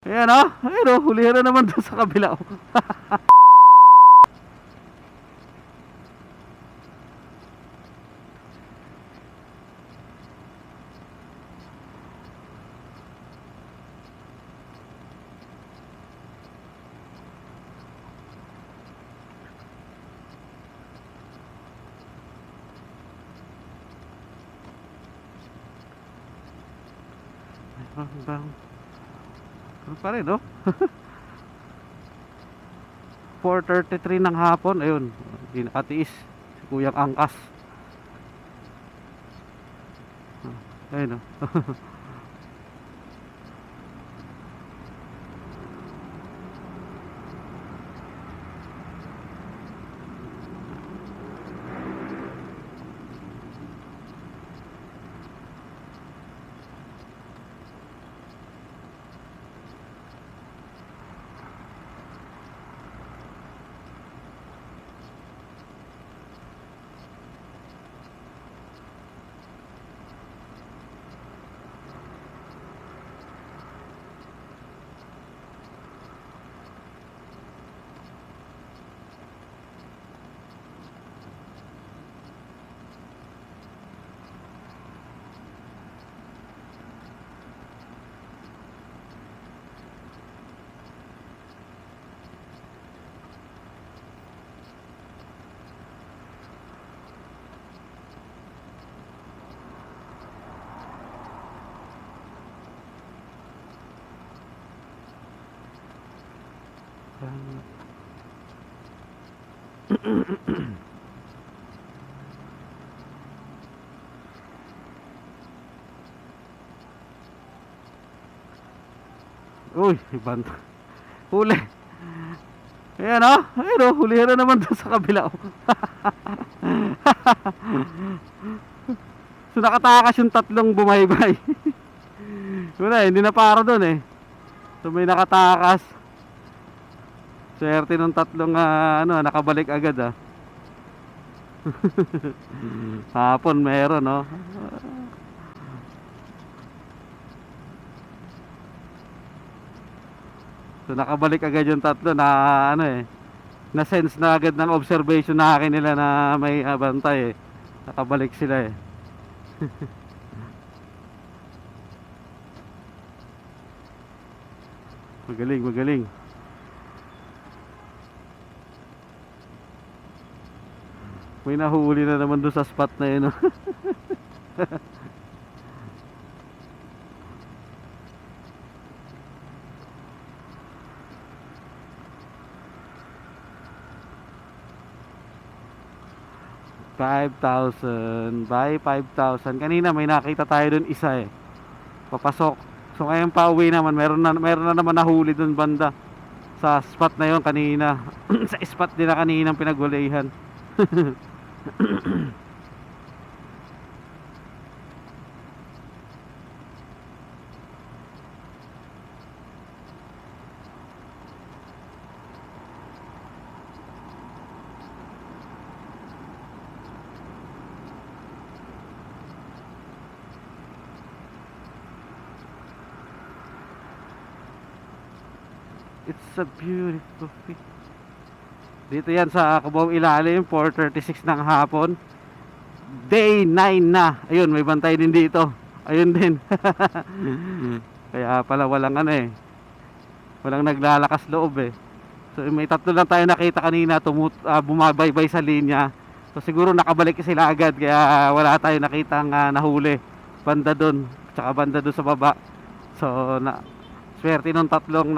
Ayan o, ayun o, hulihan na naman doon sa kabila o. Ano pa rin o. 4:33 ng hapon, ayun, hindi nakatiis si Kuyang Angkas. Ayun o. Uy, banta. Huli. Ayan o, ayun o, hulihan na naman doon sa kabila o. So nakatakas yung tatlong bumaybay. Wala, hindi na para doon eh. So may nakatakas. Swerte nung tatlong nakabalik agad ah. Hapon meron no. So nakabalik agad yung tatlo na na sense na agad ng observation na akin nila na may bantay eh. Nakabalik sila eh. Magaling, magaling. May nahuli na naman doon sa spot na yun. 5,000 by 5,000. Kanina may nakita tayo doon isa eh. Papasok. So ngayon pa uwi naman, meron na naman nahuli doon banda sa spot na yon kanina. Sa spot nila kanina pinaghulihan. It's a beautiful thing. Dito yan sa Cubao Ilalim, 4:36 ng hapon. Day 9 na. Ayun, may bantay din dito. Ayun din. Kaya pala walang walang naglalakas loob eh. So may tatlo lang tayo nakita kanina bumabaybay sa linya. So siguro nakabalik sila agad kaya wala tayo nakitang nahuli. Banda doon, tsaka banda doon sa baba. So swerte nung tatlong